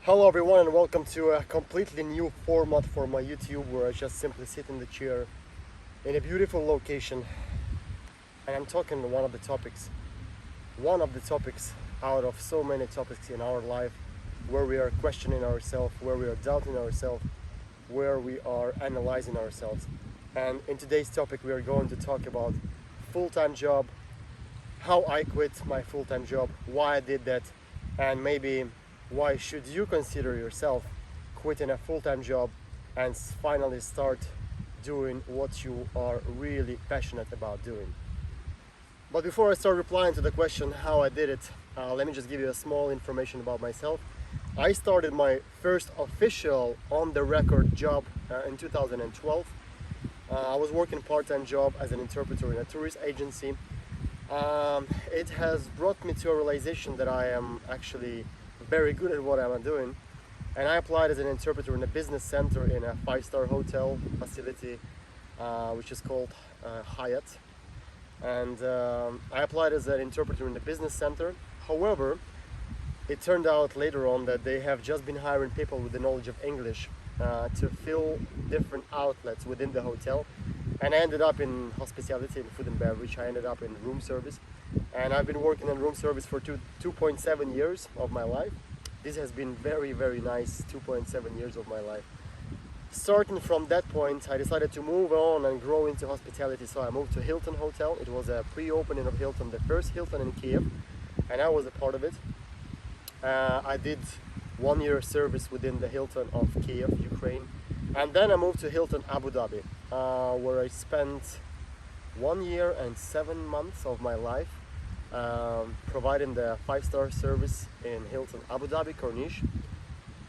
Hello everyone and welcome to a completely new format for my YouTube where I just simply sit in the chair in a beautiful location and I'm talking one of the topics out of so many topics in our life where we are questioning ourselves, where we are doubting ourselves, where we are analyzing ourselves. And in today's topic we are going to talk about full-time job, how I quit my full-time job, why I did that, and maybe why should you consider yourself quitting a full-time job and finally start doing what you are really passionate about doing. But before I start replying to the question how I did it, let me just give you a small information about myself. I started my first official on-the-record job in 2012. I was working part-time job as an interpreter in a tourist agency. It has brought me to a realization that I am actually very good at what I'm doing, and I applied as an interpreter in a business center in a 5-star hotel facility which is called Hyatt, and I applied as an interpreter in the business center. However, it turned out later on that they have just been hiring people with the knowledge of English to fill different outlets within the hotel, and I ended up in hospitality and food and beverage. I ended up in room service, and I've been working in room service for 2.7 years of my life. This has been very nice 2.7 years of my life. Starting from that point, I decided to move on and grow into hospitality, so I moved to Hilton Hotel. It was a pre-opening of Hilton, the first Hilton in Kiev, and I was a part of it. I did 1 year service within the Hilton of Kiev, Ukraine, and then I moved to Hilton Abu Dhabi, where I spent 1 year and 7 months of my life providing the 5-star service in Hilton Abu Dhabi Corniche.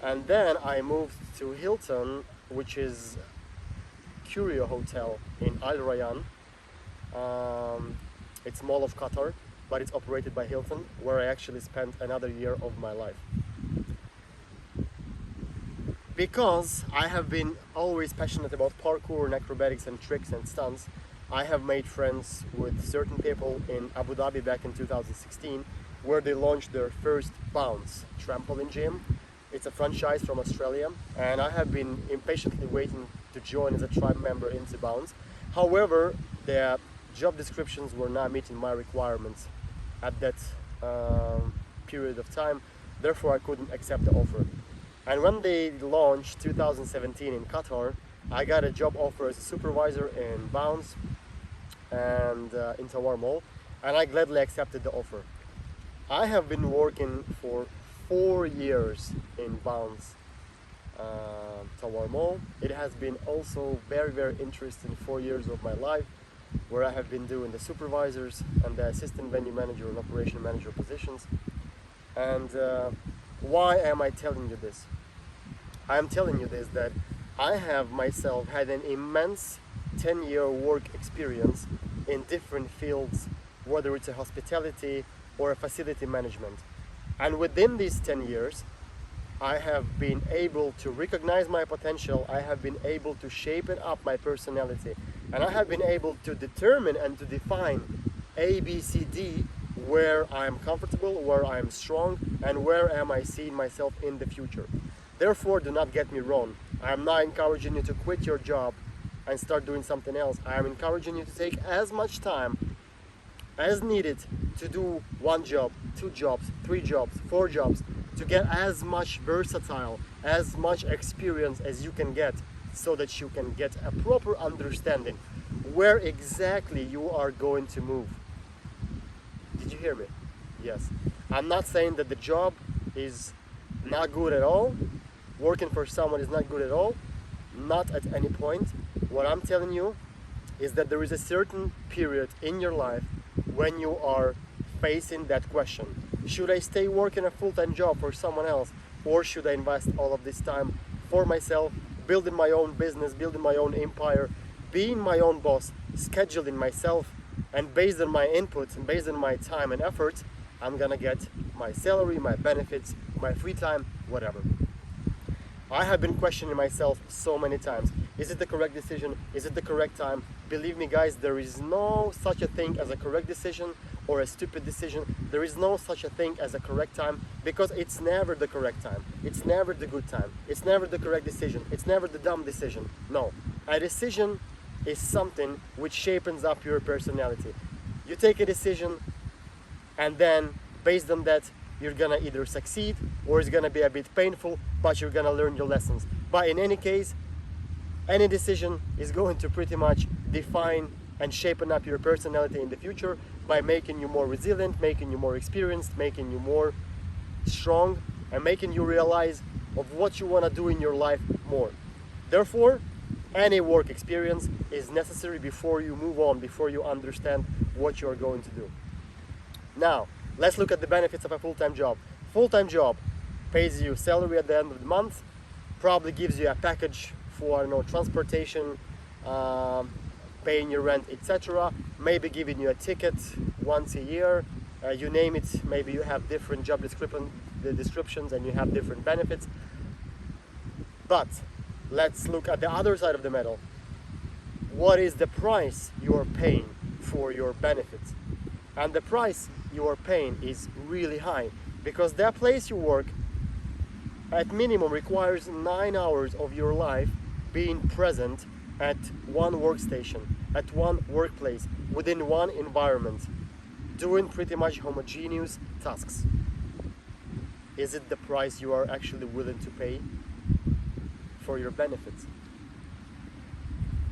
And then I moved to Hilton, which is Curio Hotel in Al Rayyan. It's Mall of Qatar, but it's operated by Hilton, where I actually spent another year of my life. Because I have been always passionate about parkour and acrobatics and tricks and stunts, I have made friends with certain people in Abu Dhabi back in 2016, where they launched their first Bounce trampoline gym. It's a franchise from Australia, and I have been impatiently waiting to join as a tribe member into Bounce. However, their job descriptions were not meeting my requirements at that period of time, therefore I couldn't accept the offer. And when they launched 2017 in Qatar, I got a job offer as a supervisor in Bounce and in Tawar Mall, and I gladly accepted the offer. I have been working for 4 years in Bounce Tawar Mall. It has been also very interesting 4 years of my life, where I have been doing the supervisors and the assistant venue manager and operation manager positions. And why am I telling you this? I am telling you this that I have myself had an immense 10-year work experience in different fields, whether it's a hospitality or a facility management. And within these 10 years, I have been able to recognize my potential, I have been able to shape up my personality, and I have been able to determine and to define A, B, C, D, where I am comfortable, where I am strong, and where am I seeing myself in the future. Therefore, do not get me wrong. I am not encouraging you to quit your job and start doing something else. I am encouraging you to take as much time as needed to do 1 job, 2 jobs, 3 jobs, 4 jobs, to get as much versatile, as much experience as you can get, so that you can get a proper understanding where exactly you are going to move. Did you hear me? Yes. I'm not saying that the job is not good at all. Working for someone is not good at all. Not at any point. What I'm telling you is that there is a certain period in your life when you are facing that question. Should I stay working a full-time job for someone else, or should I invest all of this time for myself, building my own business, building my own empire, being my own boss, scheduling myself, and based on my inputs and based on my time and effort, I'm gonna get my salary, my benefits, my free time, whatever. I have been questioning myself so many times. Is it the correct decision? Is it the correct time? Believe me guys, there is no such a thing as a correct decision or a stupid decision. There is no such a thing as a correct time, because it's never the correct time. It's never the good time. It's never the correct decision. It's never the dumb decision. No. A decision is something which shapes up your personality. You take a decision, and then based on that, you're gonna either succeed or it's gonna be a bit painful, but you're gonna learn your lessons. But in any case, any decision is going to pretty much define and shaping up your personality in the future by making you more resilient, making you more experienced, making you more strong, and making you realize of what you want to do in your life more. Therefore, any work experience is necessary before you move on, before you understand what you are going to do. Now, let's look at the benefits of a full-time job. Full-time job pays you salary at the end of the month, probably gives you a package for, you know, transportation, paying your rent, etc. Maybe giving you a ticket once a year, you name it. Maybe you have different job descriptions and you have different benefits. But let's look at the other side of the medal. What is the price you are paying for your benefits? And the price you are paying is really high, because that place you work at minimum requires 9 hours of your life being present at one workstation, at one workplace, within one environment, doing pretty much homogeneous tasks. Is it the price you are actually willing to pay for your benefits?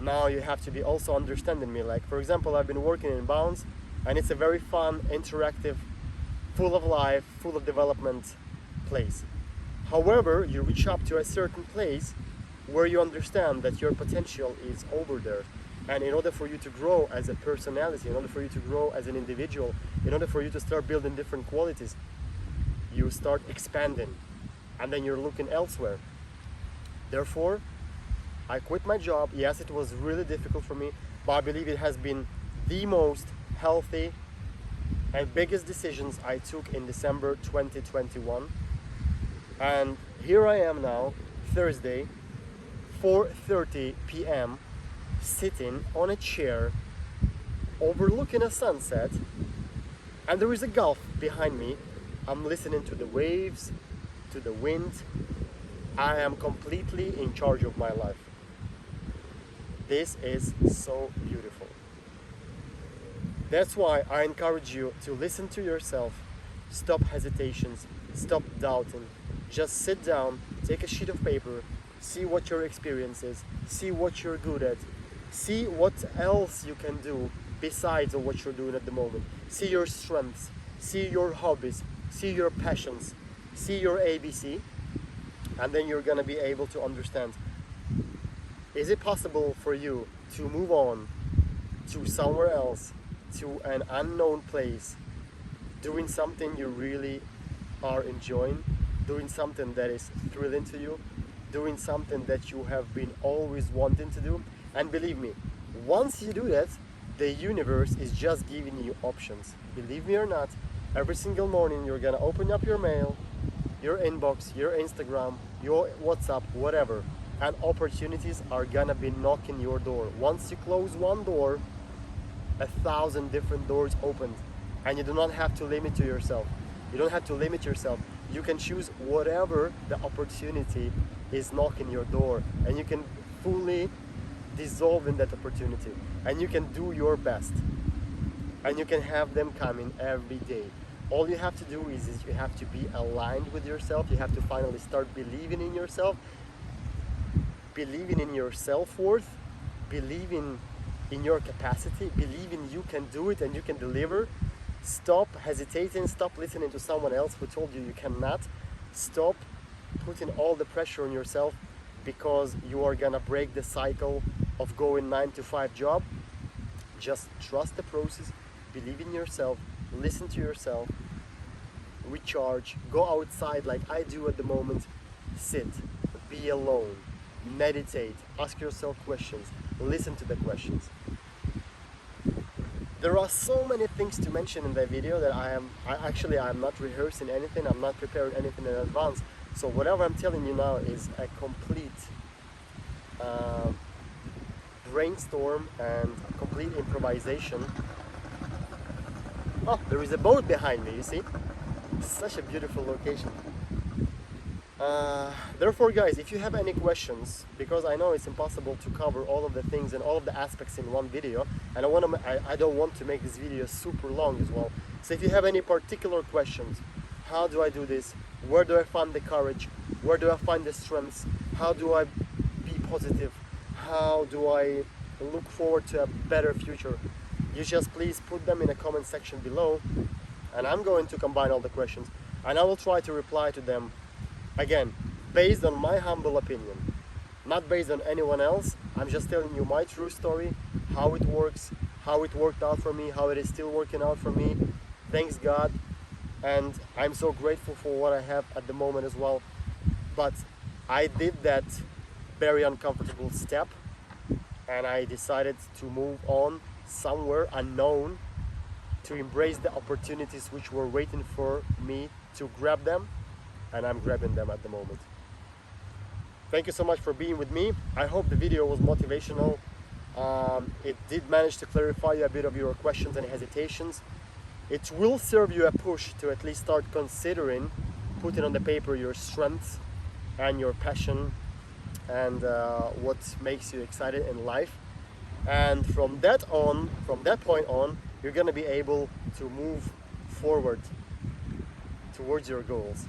Now you have to be also understanding me. Like, for example, I've been working in Bounce, and it's a very fun, interactive, full of life, full of development place. However, you reach up to a certain place where you understand that your potential is over there. And in order for you to grow as a personality, in order for you to grow as an individual, in order for you to start building different qualities, you start expanding, and then you're looking elsewhere. Therefore, I quit my job. Yes, it was really difficult for me, but I believe it has been the most healthy and biggest decisions I took in December 2021. And here I am now, Thursday, 4:30 p.m., sitting on a chair overlooking a sunset, and there is a gulf behind me. I'm listening to the waves, to the wind. I am completely in charge of my life. This is so beautiful. That's why I encourage you to listen to yourself. Stop hesitations, stop doubting. Just sit down, take a sheet of paper, see what your experience is, see what you're good at, see what else you can do besides of what you're doing at the moment. See your strengths, see your hobbies, see your passions, see your ABC, and then you're gonna be able to understand, is it possible for you to move on to somewhere else, to an unknown place, doing something you really are enjoying, doing something that is thrilling to you, doing something that you have been always wanting to do. And believe me, once you do that, the universe is just giving you options. Believe me or not, every single morning you're gonna open up your mail, your inbox, your Instagram, your WhatsApp, whatever, and opportunities are gonna be knocking your door. Once you close one door, 1,000 different doors opened, and you do not have to limit to yourself. You don't have to limit yourself. You can choose whatever the opportunity is knocking your door, and you can fully dissolve in that opportunity, and you can do your best, and you can have them coming every day. All you have to do is you have to be aligned with yourself. You have to finally start believing in yourself, believing in your self-worth, believing in your capacity, believing you can do it and you can deliver. Stop hesitating, stop listening to someone else who told you you cannot. Stop putting all the pressure on yourself because you are gonna break the cycle of going 9-to-5 job. Just trust the process, believe in yourself, listen to yourself, recharge, go outside like I do at the moment, sit, be alone, meditate, ask yourself questions, listen to the questions. There are so many things to mention in that video that I'm not rehearsing anything, I'm not preparing anything in advance. So whatever I'm telling you now is a complete brainstorm and complete improvisation. Oh, there is a boat behind me, you see? Such a beautiful location. Therefore, guys, if you have any questions, because I know it's impossible to cover all of the things and all of the aspects in one video, and I don't want to make this video super long as well. So if you have any particular questions, how do I do this? Where do I find the courage? Where do I find the strengths? How do I be positive? How do I look forward to a better future? You just please put them in the comment section below, and I'm going to combine all the questions, and I will try to reply to them. Again, based on my humble opinion, not based on anyone else. I'm just telling you my true story, how it works, how it worked out for me, how it is still working out for me. Thanks God, and I'm so grateful for what I have at the moment as well. But I did that very uncomfortable step, and I decided to move on somewhere unknown, to embrace the opportunities which were waiting for me to grab them, and I'm grabbing them at the moment. Thank you so much for being with me. I hope the video was motivational. It did manage to clarify a bit of your questions and hesitations. It will serve you a push to at least start considering putting on the paper your strengths and your passion and what makes you excited in life. And from that point on, you're gonna be able to move forward towards your goals.